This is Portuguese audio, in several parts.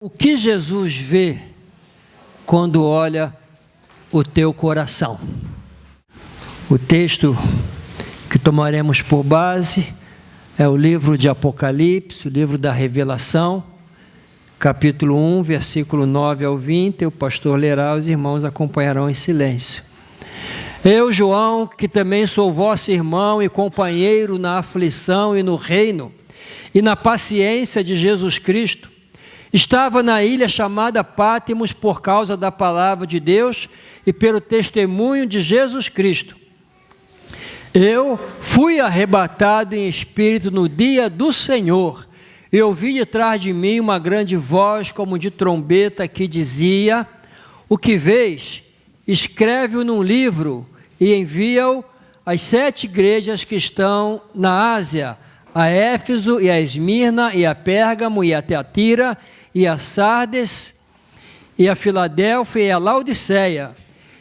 O que Jesus vê quando olha o teu coração? O texto que tomaremos por base é o livro de Apocalipse, o livro da Revelação, capítulo 1, versículo 9 ao 20. O pastor lerá, os irmãos acompanharão em silêncio. Eu, João, que também sou vosso irmão e companheiro na aflição e no reino, e na paciência de Jesus Cristo, estava na ilha chamada Pátimos por causa da palavra de Deus e pelo testemunho de Jesus Cristo. Eu fui arrebatado em espírito no dia do Senhor, e ouvi de trás de mim uma grande voz como de trombeta que dizia: o que vês, escreve-o num livro e envia-o às 7 igrejas que estão na Ásia, a Éfeso e a Esmirna e a Pérgamo e a Teatira e a Sardes e a Filadélfia e a Laodiceia.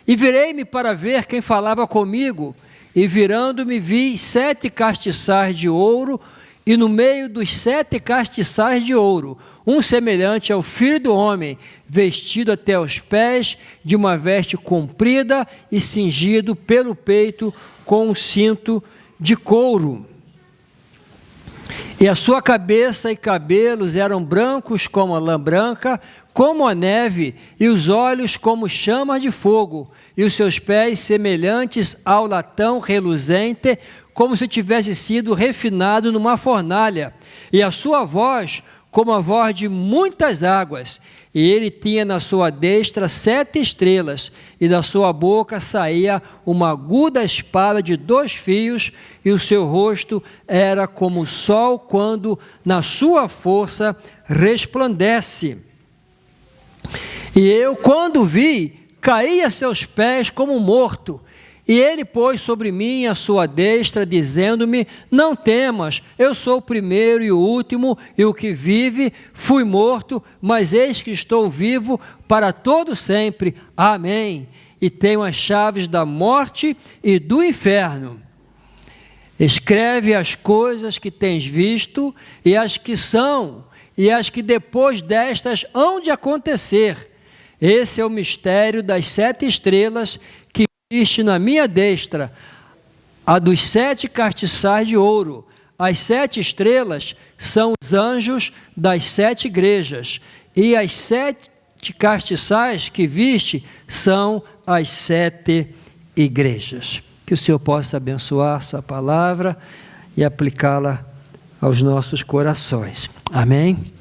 E virei-me para ver quem falava comigo, e virando-me vi 7 castiçais de ouro, e no meio dos 7 castiçais de ouro, um semelhante ao Filho do Homem, vestido até os pés de uma veste comprida e cingido pelo peito com um cinto de couro. E a sua cabeça e cabelos eram brancos como a lã branca, como a neve, e os olhos como chamas de fogo, e os seus pés semelhantes ao latão reluzente, como se tivesse sido refinado numa fornalha, e a sua voz como a voz de muitas águas. E ele tinha na sua destra 7 estrelas, e da sua boca saía uma aguda espada de 2 fios, e o seu rosto era como o sol quando na sua força resplandece. E eu, quando vi, caí a seus pés como morto. E ele pôs sobre mim a sua destra, dizendo-me: não temas, eu sou o primeiro e o último, e o que vive. Fui morto, mas eis que estou vivo para todo sempre. Amém. E tenho as chaves da morte e do inferno. Escreve as coisas que tens visto, e as que são, e as que depois destas hão de acontecer. Esse é o mistério das 7 estrelas que viste na minha destra, a dos 7 castiçais de ouro. As 7 estrelas são os anjos das 7 igrejas, e as 7 castiçais que viste são as 7 igrejas. Que o Senhor possa abençoar sua palavra e aplicá-la aos nossos corações. Amém?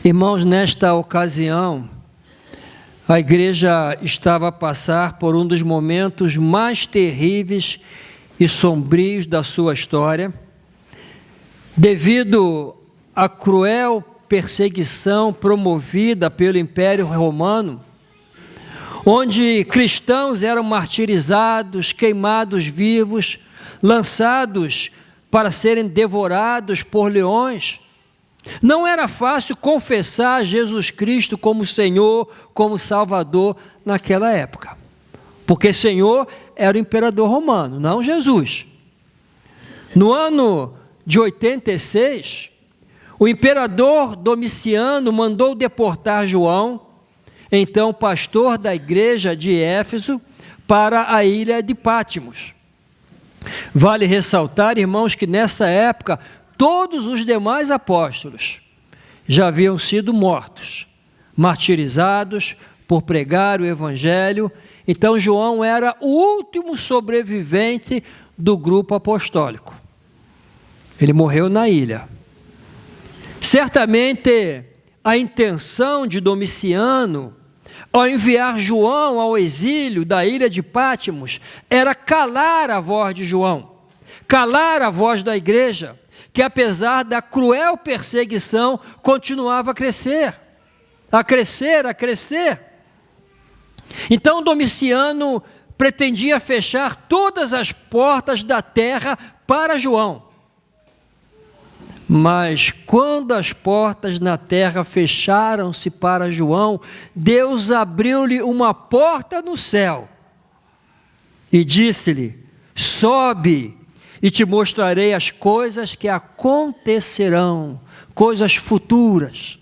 Irmãos, nesta ocasião, a igreja estava a passar por um dos momentos mais terríveis e sombrios da sua história, devido à cruel perseguição promovida pelo Império Romano, onde cristãos eram martirizados, queimados vivos, lançados para serem devorados por leões. Não era fácil confessar Jesus Cristo como Senhor, como Salvador naquela época, porque Senhor era o imperador romano, não Jesus. No ano de 86, o imperador Domiciano mandou deportar João, então pastor da igreja de Éfeso, para a ilha de Pátimos. Vale ressaltar, irmãos, que nessa época todos os demais apóstolos já haviam sido mortos, martirizados por pregar o evangelho. Então João era o último sobrevivente do grupo apostólico. Ele morreu na ilha. Certamente a intenção de Domiciano, ao enviar João ao exílio da ilha de Pátimos, era calar a voz de João, calar a voz da igreja, que apesar da cruel perseguição, continuava a crescer, a crescer, a crescer. Então Domiciano pretendia fechar todas as portas da terra para João. Mas quando as portas na terra fecharam-se para João, Deus abriu-lhe uma porta no céu e disse-lhe: sobe, e te mostrarei as coisas que acontecerão, coisas futuras.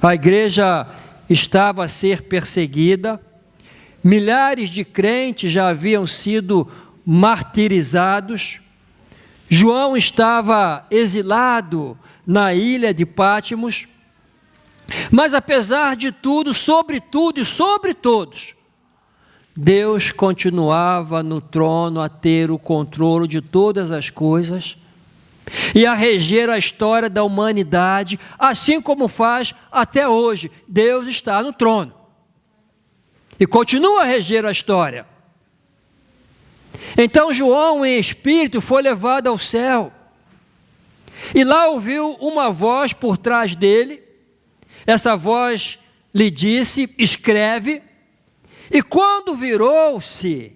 A igreja estava a ser perseguida, milhares de crentes já haviam sido martirizados, João estava exilado na ilha de Pátimos, mas apesar de tudo, sobre tudo e sobre todos, Deus continuava no trono a ter o controle de todas as coisas e a reger a história da humanidade, assim como faz até hoje. Deus está no trono e continua a reger a história. Então João, em espírito, foi levado ao céu e lá ouviu uma voz por trás dele. Essa voz lhe disse: escreve. E quando virou-se,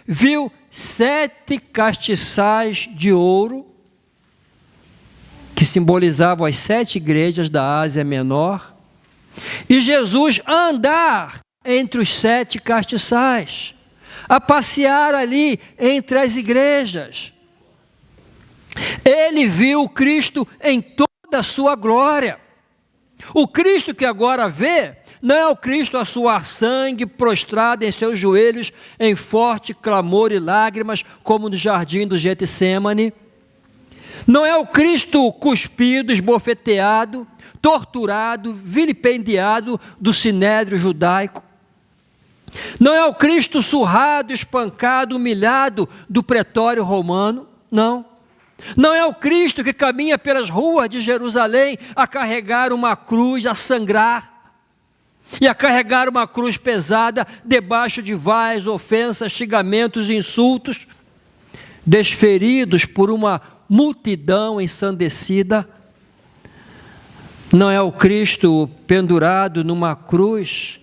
viu 7 castiçais de ouro, que simbolizavam as 7 igrejas da Ásia Menor, e Jesus a andar entre os 7 castiçais, a passear ali entre as igrejas. Ele viu o Cristo em toda a sua glória. O Cristo que agora vê não é o Cristo a suar sangue, prostrado em seus joelhos, em forte clamor e lágrimas, como no jardim do Getsêmani. Não é o Cristo cuspido, esbofeteado, torturado, vilipendiado do sinédrio judaico. Não é o Cristo surrado, espancado, humilhado do pretório romano. Não. Não é o Cristo que caminha pelas ruas de Jerusalém a carregar uma cruz, a sangrar, e a carregar uma cruz pesada debaixo de vaias, ofensas, xingamentos e insultos, desferidos por uma multidão ensandecida. Não é o Cristo pendurado numa cruz,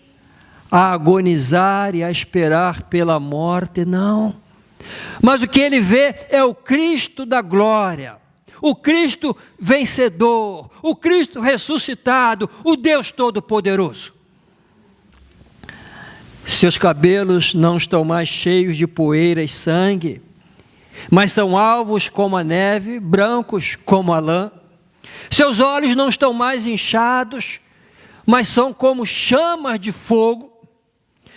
a agonizar e a esperar pela morte, não. Mas o que ele vê é o Cristo da glória, o Cristo vencedor, o Cristo ressuscitado, o Deus Todo-Poderoso. Seus cabelos não estão mais cheios de poeira e sangue, mas são alvos como a neve, brancos como a lã. Seus olhos não estão mais inchados, mas são como chamas de fogo.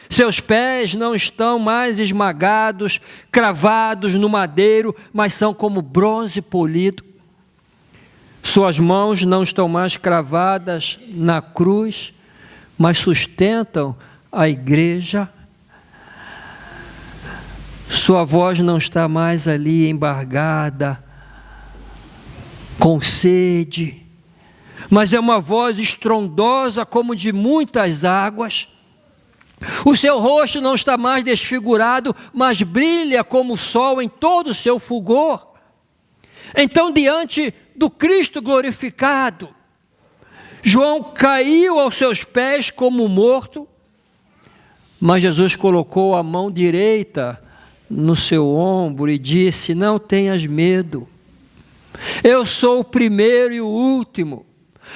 Seus pés não estão mais esmagados, cravados no madeiro, mas são como bronze polido. Suas mãos não estão mais cravadas na cruz, mas sustentam a igreja. Sua voz não está mais ali embargada, com sede, mas é uma voz estrondosa como de muitas águas. O seu rosto não está mais desfigurado, mas brilha como o sol em todo o seu fulgor. Então, diante do Cristo glorificado, João caiu aos seus pés como morto, mas Jesus colocou a mão direita no seu ombro e disse: não tenhas medo, eu sou o primeiro e o último,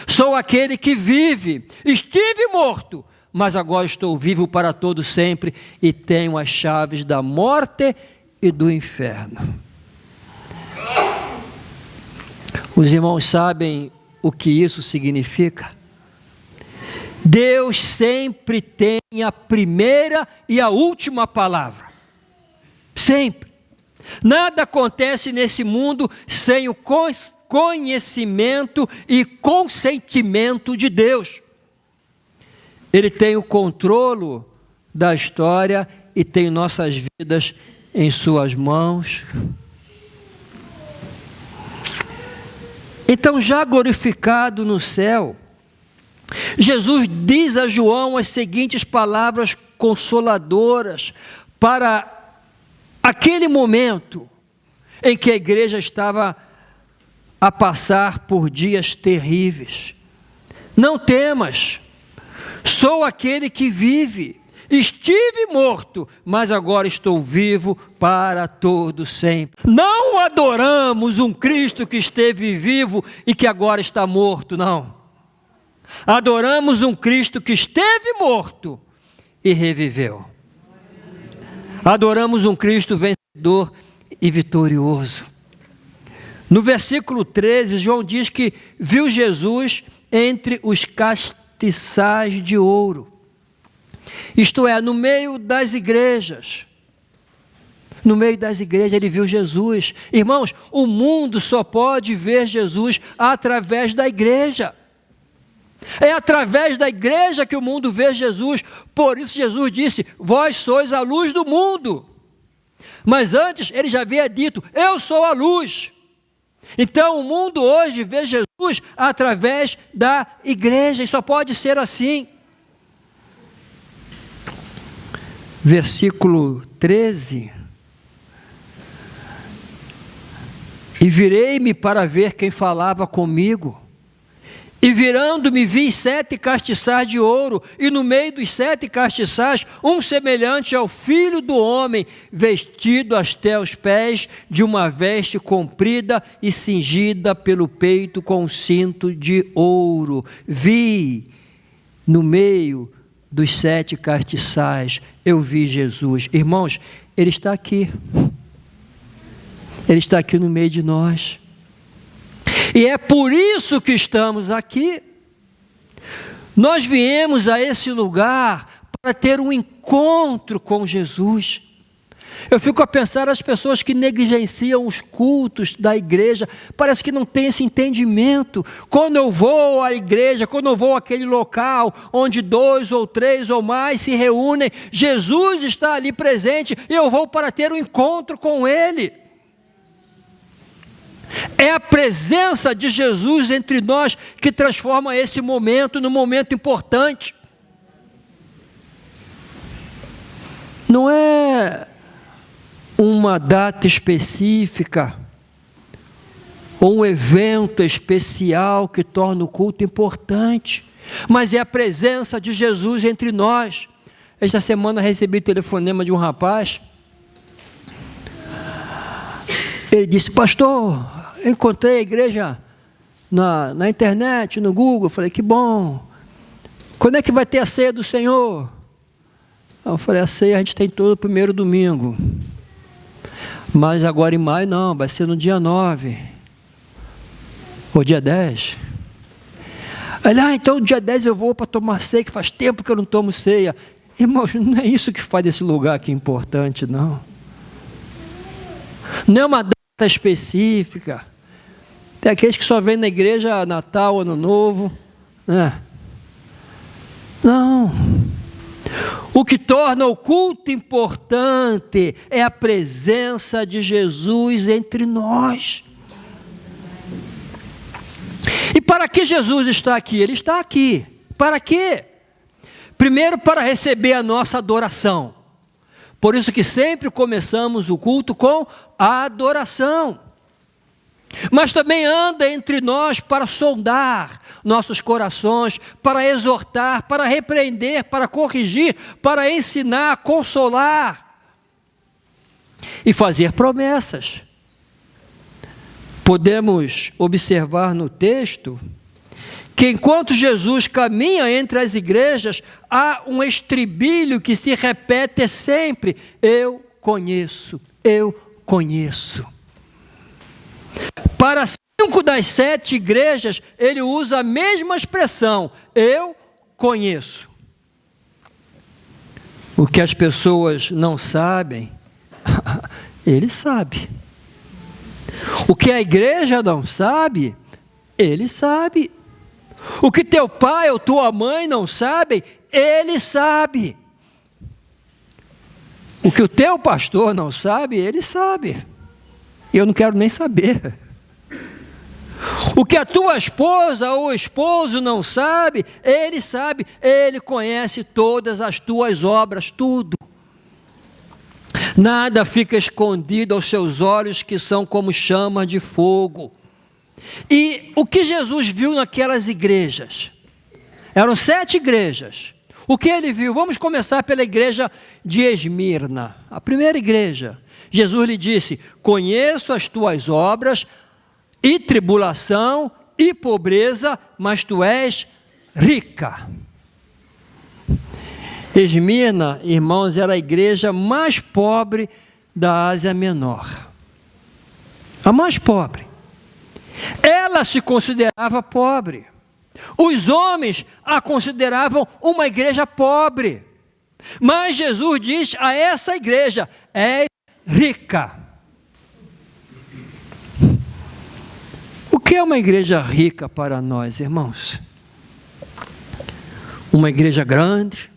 sou aquele que vive, estive morto, mas agora estou vivo para todo sempre e tenho as chaves da morte e do inferno. Os irmãos sabem o que isso significa? Deus sempre tem a primeira e a última palavra. Sempre. Nada acontece nesse mundo sem o conhecimento e consentimento de Deus. Ele tem o controle da história e tem nossas vidas em suas mãos. Então, já glorificado no céu, Jesus diz a João as seguintes palavras consoladoras para aquele momento em que a igreja estava a passar por dias terríveis. Não temas, sou aquele que vive, estive morto, mas agora estou vivo para todo sempre. Não adoramos um Cristo que esteve vivo e que agora está morto, não. Adoramos um Cristo que esteve morto e reviveu. Adoramos um Cristo vencedor e vitorioso. No versículo 13, João diz que viu Jesus entre os castiçais de ouro. Isto é, no meio das igrejas. No meio das igrejas ele viu Jesus. Irmãos, o mundo só pode ver Jesus através da igreja. É através da igreja que o mundo vê Jesus. Por isso Jesus disse, vós sois a luz do mundo. Mas antes ele já havia dito, eu sou a luz. Então o mundo hoje vê Jesus através da igreja. E só pode ser assim. Versículo 13. E virei-me para ver quem falava comigo. E virando-me vi 7 castiçais de ouro, e no meio dos 7 castiçais, um semelhante ao Filho do Homem, vestido até os pés de uma veste comprida e cingida pelo peito com um cinto de ouro. Vi no meio dos 7 castiçais, eu vi Jesus. Irmãos, Ele está aqui. Ele está aqui no meio de nós. E é por isso que estamos aqui. Nós viemos a esse lugar para ter um encontro com Jesus. Eu fico a pensar as pessoas que negligenciam os cultos da igreja, parece que não tem esse entendimento. Quando eu vou à igreja, quando eu vou àquele local onde 2 ou 3 ou mais se reúnem, Jesus está ali presente e eu vou para ter um encontro com Ele. É a presença de Jesus entre nós que transforma esse momento num momento importante. Não é uma data específica ou um evento especial que torna o culto importante, mas é a presença de Jesus entre nós. Esta semana recebi telefonema de um rapaz. Ele disse, pastor, eu encontrei a igreja na internet, no Google. Eu falei, que bom. Quando é que vai ter a ceia do Senhor? Eu falei, a ceia a gente tem todo o primeiro domingo. Mas agora em maio não, vai ser no dia 9. Ou dia 10. Ele, então dia 10 eu vou para tomar ceia, que faz tempo que eu não tomo ceia. Irmãos, não é isso que faz desse lugar aqui importante, não. Não é uma data específica. Tem aqueles que só vêm na igreja Natal, Ano Novo, né? Não. O que torna o culto importante é a presença de Jesus entre nós. E para que Jesus está aqui? Ele está aqui. Para quê? Primeiro, para receber a nossa adoração. Por isso que sempre começamos o culto com a adoração. Mas também anda entre nós para sondar nossos corações, para exortar, para repreender, para corrigir, para ensinar, consolar e fazer promessas. Podemos observar no texto que enquanto Jesus caminha entre as igrejas, há um estribilho que se repete sempre: eu conheço, eu conheço. Para 5 das 7 igrejas, ele usa a mesma expressão, eu conheço. O que as pessoas não sabem, ele sabe. O que a igreja não sabe, ele sabe. O que teu pai ou tua mãe não sabem, ele sabe. O que o teu pastor não sabe, ele sabe. Eu não quero nem saber. O que a tua esposa ou esposo não sabe, ele sabe. Ele conhece todas as tuas obras, tudo. Nada fica escondido aos seus olhos, que são como chama de fogo. E o que Jesus viu naquelas igrejas? Eram 7 igrejas. O que ele viu? Vamos começar pela igreja de Esmirna, a primeira igreja. Jesus lhe disse: conheço as tuas obras, e tribulação, e pobreza, mas tu és rica. Esmirna, irmãos, era a igreja mais pobre da Ásia Menor. A mais pobre. Ela se considerava pobre. Os homens a consideravam uma igreja pobre. Mas Jesus diz a essa igreja: é rica. O que é uma igreja rica para nós, irmãos? Uma igreja grande,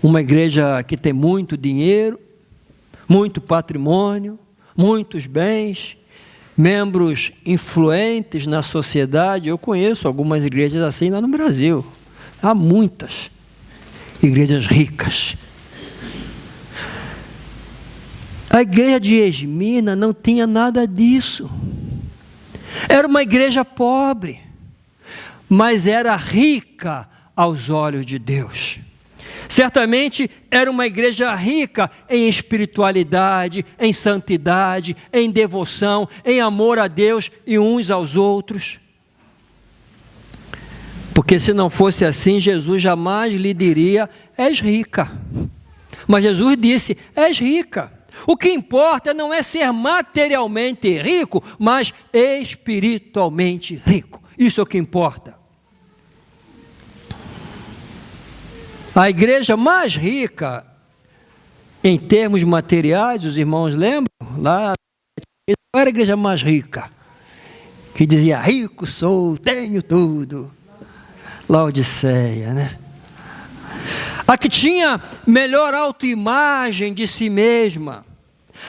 uma igreja que tem muito dinheiro, muito patrimônio, muitos bens, membros influentes na sociedade. Eu conheço algumas igrejas assim lá no Brasil. Há muitas igrejas ricas. A igreja de Esmirna não tinha nada disso. Era uma igreja pobre, mas era rica aos olhos de Deus. Certamente era uma igreja rica em espiritualidade, em santidade, em devoção, em amor a Deus e uns aos outros. Porque se não fosse assim, Jesus jamais lhe diria: és rica. Mas Jesus disse: és rica. O que importa não é ser materialmente rico, mas espiritualmente rico. Isso é o que importa. A igreja mais rica, em termos materiais, os irmãos lembram? Lá, qual era a igreja mais rica? Que dizia: rico sou, tenho tudo. Laodiceia, né? A que tinha melhor autoimagem de si mesma.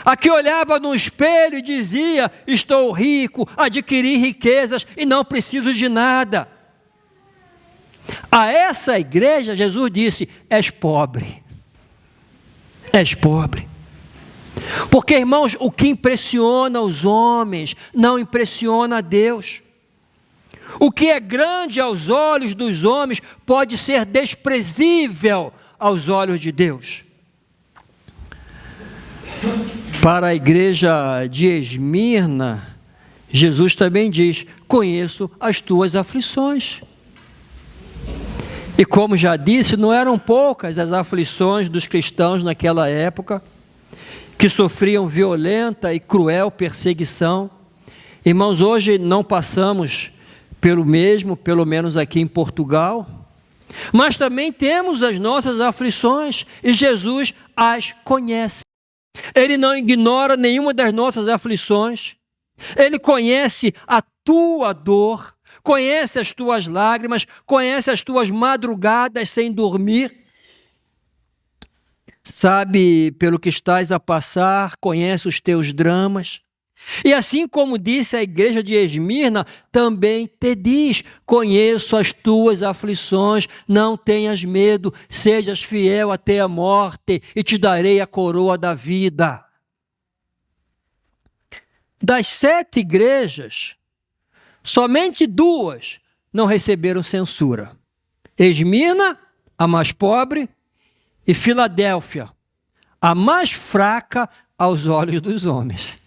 A que olhava no espelho e dizia: estou rico, adquiri riquezas e não preciso de nada. A essa igreja, Jesus disse: és pobre. És pobre. Porque, irmãos, o que impressiona os homens não impressiona a Deus. O que é grande aos olhos dos homens pode ser desprezível aos olhos de Deus. Para a igreja de Esmirna, Jesus também diz: conheço as tuas aflições. E como já disse, não eram poucas as aflições dos cristãos naquela época, que sofriam violenta e cruel perseguição. Irmãos, hoje não passamos pelo mesmo, pelo menos aqui em Portugal, mas também temos as nossas aflições e Jesus as conhece. Ele não ignora nenhuma das nossas aflições. Ele conhece a tua dor, conhece as tuas lágrimas, conhece as tuas madrugadas sem dormir. Sabe pelo que estás a passar, conhece os teus dramas. E assim como disse a igreja de Esmirna, também te diz: conheço as tuas aflições, não tenhas medo, sejas fiel até a morte e te darei a coroa da vida. Das 7 igrejas, somente 2 não receberam censura. Esmirna, a mais pobre, e Filadélfia, a mais fraca aos olhos dos homens.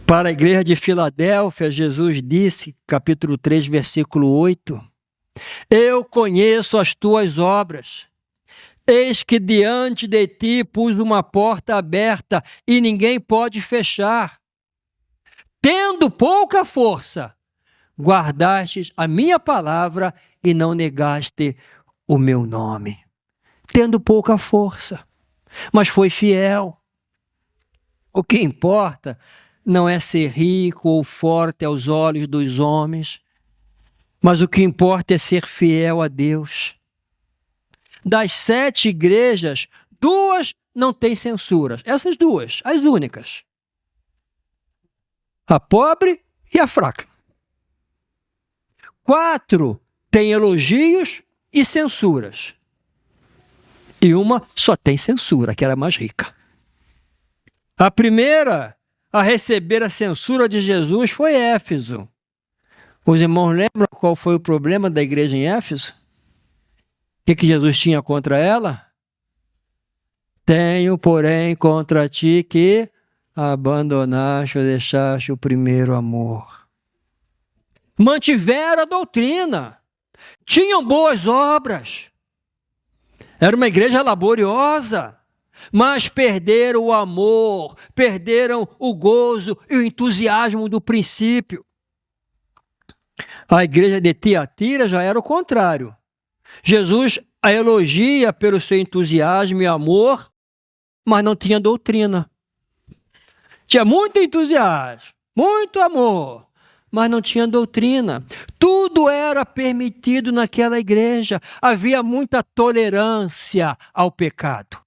Para a igreja de Filadélfia, Jesus disse, capítulo 3, versículo 8: eu conheço as tuas obras. Eis que diante de ti pus uma porta aberta e ninguém pode fechar. Tendo pouca força, guardastes a minha palavra e não negaste o meu nome. Tendo pouca força, mas foi fiel. O que importa não é ser rico ou forte aos olhos dos homens, mas o que importa é ser fiel a Deus. Das 7 igrejas, 2 não têm censuras. Essas 2, as únicas. A pobre e a fraca. 4 têm elogios e censuras. E uma só tem censura, que era a mais rica. A primeira a receber a censura de Jesus foi Éfeso. Os irmãos lembram qual foi o problema da igreja em Éfeso? O que Jesus tinha contra ela? Tenho, porém, contra ti que abandonaste ou deixaste o primeiro amor. Mantiveram a doutrina, tinham boas obras, era uma igreja laboriosa, mas perderam o amor, perderam o gozo e o entusiasmo do princípio. A igreja de Tiatira já era o contrário. Jesus a elogia pelo seu entusiasmo e amor, mas não tinha doutrina. Tinha muito entusiasmo, muito amor, mas não tinha doutrina. Tudo era permitido naquela igreja. Havia muita tolerância ao pecado.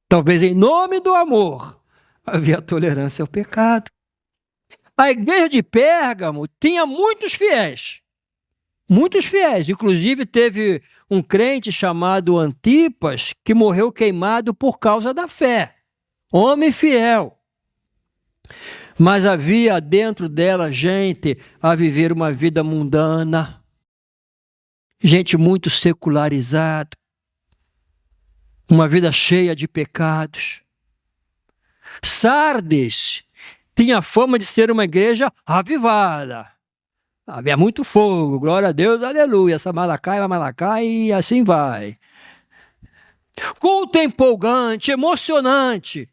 Talvez em nome do amor, havia tolerância ao pecado. A igreja de Pérgamo tinha muitos fiéis. Muitos fiéis. Inclusive teve um crente chamado Antipas que morreu queimado por causa da fé. Homem fiel. Mas havia dentro dela gente a viver uma vida mundana. Gente muito secularizada. Uma vida cheia de pecados. Sardes tinha fama de ser uma igreja avivada. Havia muito fogo, glória a Deus, aleluia. Essa Malacai, e assim vai. Culto empolgante, emocionante.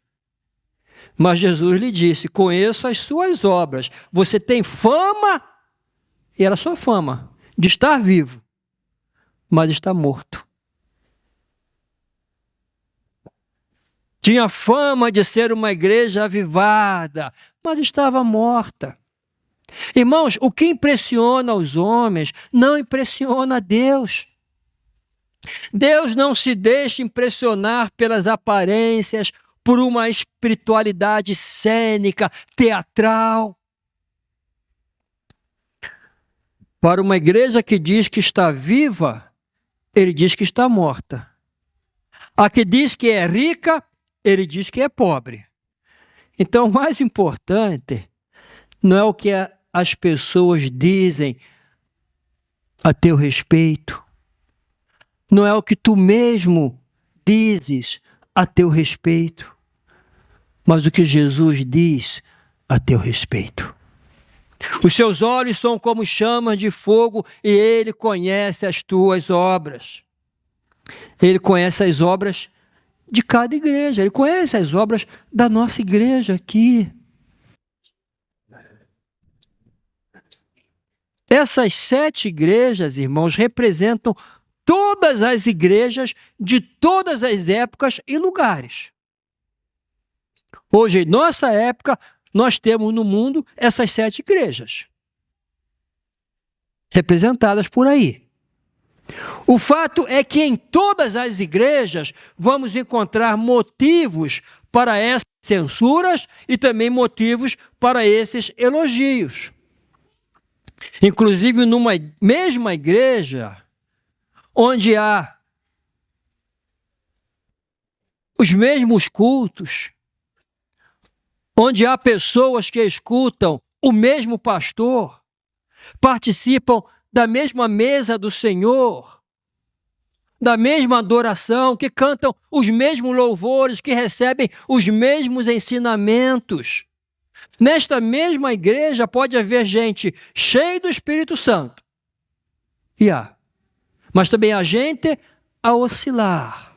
Mas Jesus lhe disse: conheço as suas obras. Você tem fama, e era só fama, de estar vivo, mas está morto. Tinha fama de ser uma igreja avivada, mas estava morta. Irmãos, o que impressiona os homens não impressiona a Deus. Deus não se deixa impressionar pelas aparências, por uma espiritualidade cênica, teatral. Para uma igreja que diz que está viva, ele diz que está morta. A que diz que é rica, ele diz que é pobre. Então, o mais importante não é o que as pessoas dizem a teu respeito. Não é o que tu mesmo dizes a teu respeito. Mas o que Jesus diz a teu respeito. Os seus olhos são como chamas de fogo e ele conhece as tuas obras. Ele conhece as obras de cada igreja. Ele conhece as obras da nossa igreja aqui. Essas 7 igrejas, irmãos, representam todas as igrejas de todas as épocas e lugares. Hoje, em nossa época, nós temos no mundo essas 7 igrejas representadas por aí. O fato é que em todas as igrejas vamos encontrar motivos para essas censuras e também motivos para esses elogios. Inclusive, numa mesma igreja, onde há os mesmos cultos, onde há pessoas que escutam o mesmo pastor, participam da mesma mesa do Senhor, da mesma adoração, que cantam os mesmos louvores, que recebem os mesmos ensinamentos. Nesta mesma igreja pode haver gente cheia do Espírito Santo. E há. Mas também há gente a oscilar.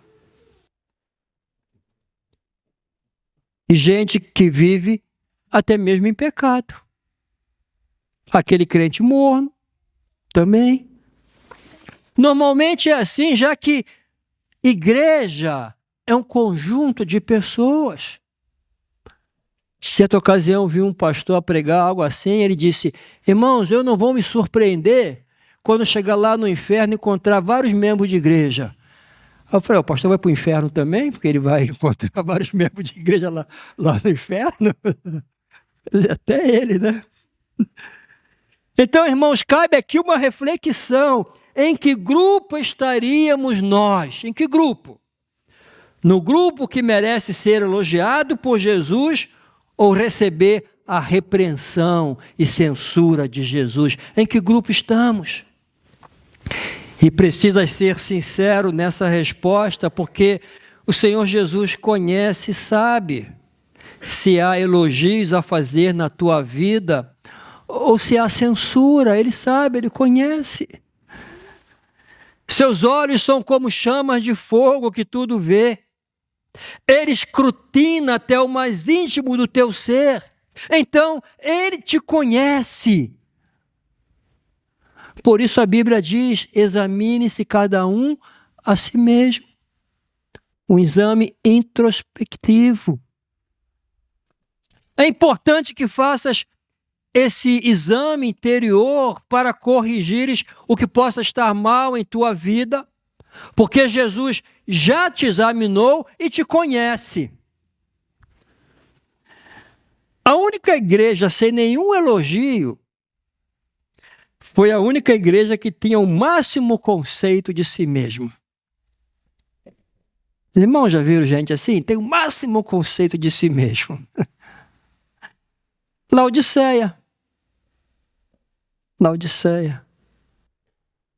E gente que vive até mesmo em pecado. Aquele crente morno também. Normalmente é assim, já que igreja é um conjunto de pessoas. Certa ocasião, vi um pastor pregar algo assim, ele disse: irmãos, eu não vou me surpreender quando chegar lá no inferno e encontrar vários membros de igreja. Eu falei: o pastor vai para o inferno também? Porque ele vai encontrar vários membros de igreja lá no inferno? Até ele, né? Então, irmãos, cabe aqui uma reflexão. Em que grupo estaríamos nós? Em que grupo? No grupo que merece ser elogiado por Jesus ou receber a repreensão e censura de Jesus? Em que grupo estamos? E precisa ser sincero nessa resposta, porque o Senhor Jesus conhece e sabe se há elogios a fazer na tua vida ou se há censura. Ele sabe, ele conhece. Seus olhos são como chamas de fogo que tudo vê. Ele escrutina até o mais íntimo do teu ser. Então, ele te conhece. Por isso a Bíblia diz: examine-se cada um a si mesmo. Um exame introspectivo. É importante que faças esse exame interior para corrigires o que possa estar mal em tua vida, porque Jesus já te examinou e te conhece. A única igreja sem nenhum elogio foi a única igreja que tinha o máximo conceito de si mesmo. Os irmãos já viram gente assim? Tem o máximo conceito de si mesmo. Laodiceia.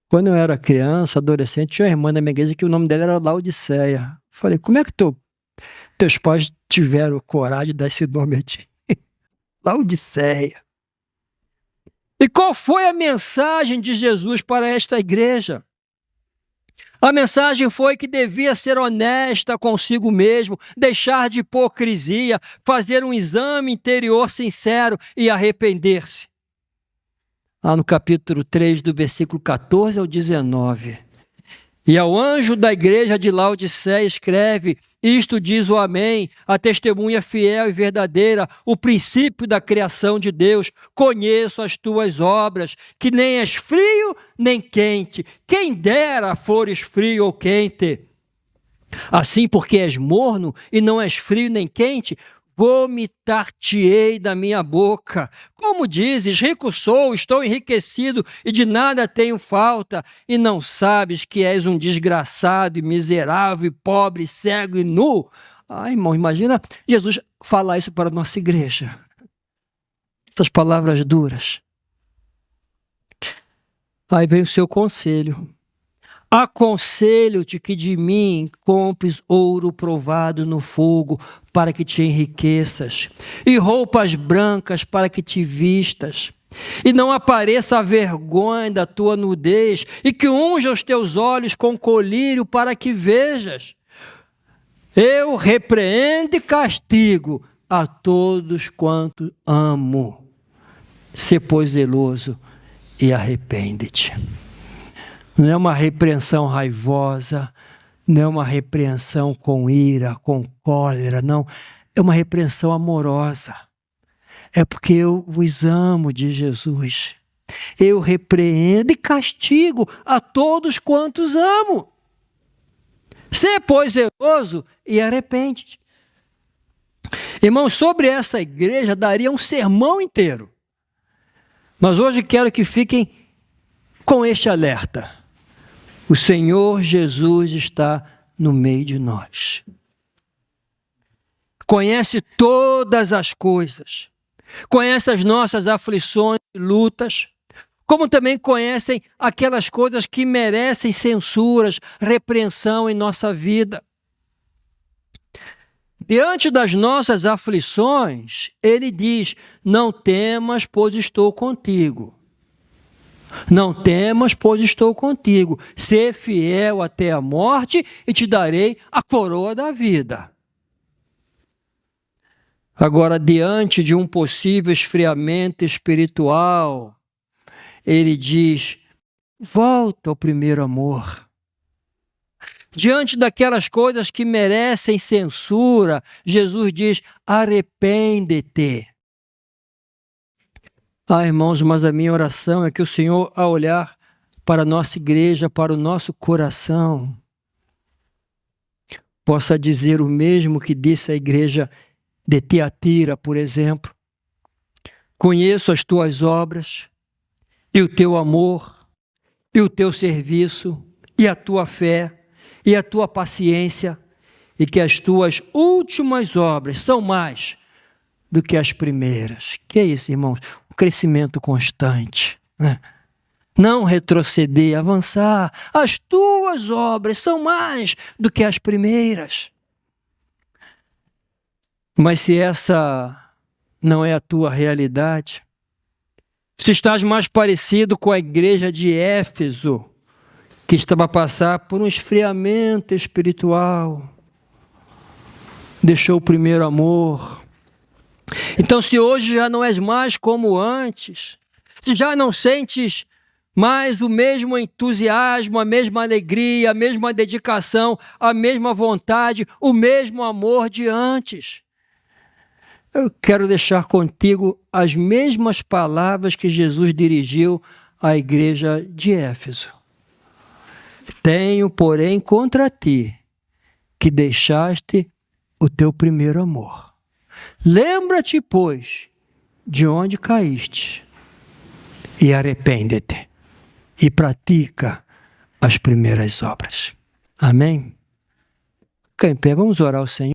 Quando eu era criança, adolescente, tinha uma irmã da minha igreja que o nome dela era Laodiceia. Falei, como é que teus pais tiveram coragem de dar esse nome a ti? Laodiceia. E qual foi a mensagem de Jesus para esta igreja? A mensagem foi que devia ser honesta consigo mesmo, deixar de hipocrisia, fazer um exame interior sincero e arrepender-se. Lá no capítulo 3, do versículo 14 ao 19. E ao anjo da igreja de Laodiceia escreve: isto diz o Amém, a testemunha fiel e verdadeira, o princípio da criação de Deus. Conheço as tuas obras, que nem és frio nem quente. Quem dera fores frio ou quente. Assim, porque és morno e não és frio nem quente, vomitar-te-ei da minha boca. Como dizes, rico sou, estou enriquecido e de nada tenho falta, e não sabes que és um desgraçado e miserável e pobre, cego e nu? Ai, irmão, imagina Jesus falar isso para a nossa igreja. Essas palavras duras. Aí vem o seu conselho. Aconselho-te que de mim compres ouro provado no fogo, para que te enriqueças, e roupas brancas para que te vistas, e não apareça a vergonha da tua nudez, e que unja os teus olhos com colírio para que vejas. Eu repreendo e castigo a todos quanto amo. Sê, pois, zeloso e arrepende-te. Não é uma repreensão raivosa, não é uma repreensão com ira, com cólera, não. É uma repreensão amorosa. É porque eu vos amo, diz Jesus. Eu repreendo e castigo a todos quantos amo. Sê, pois, zeloso e arrepende-te. Irmãos, sobre essa igreja daria um sermão inteiro. Mas hoje quero que fiquem com este alerta. O Senhor Jesus está no meio de nós. Conhece todas as coisas. Conhece as nossas aflições e lutas. Como também conhecem aquelas coisas que merecem censuras, repreensão em nossa vida. Diante das nossas aflições, Ele diz: não temas, pois estou contigo. Não temas, pois estou contigo. Sê fiel até a morte e te darei a coroa da vida. Agora, diante de um possível esfriamento espiritual, ele diz: volta ao primeiro amor. Diante daquelas coisas que merecem censura, Jesus diz: arrepende-te. Irmãos, mas a minha oração é que o Senhor, ao olhar para a nossa igreja, para o nosso coração, possa dizer o mesmo que disse a igreja de Tiatira, por exemplo: conheço as tuas obras, e o teu amor, e o teu serviço, e a tua fé, e a tua paciência, e que as tuas últimas obras são mais do que as primeiras. Que é isso, irmãos? Um crescimento constante, né? Não retroceder, avançar. As tuas obras são mais do que as primeiras. Mas se essa não é a tua realidade, se estás mais parecido com a igreja de Éfeso, que estava a passar por um esfriamento espiritual, deixou o primeiro amor. Então, se hoje já não és mais como antes, se já não sentes mas o mesmo entusiasmo, a mesma alegria, a mesma dedicação, a mesma vontade, o mesmo amor de antes. Eu quero deixar contigo as mesmas palavras que Jesus dirigiu à igreja de Éfeso. Tenho, porém, contra ti que deixaste o teu primeiro amor. Lembra-te, pois, de onde caíste e arrepende-te e pratica as primeiras obras. Amém? Fica em pé, vamos orar ao Senhor.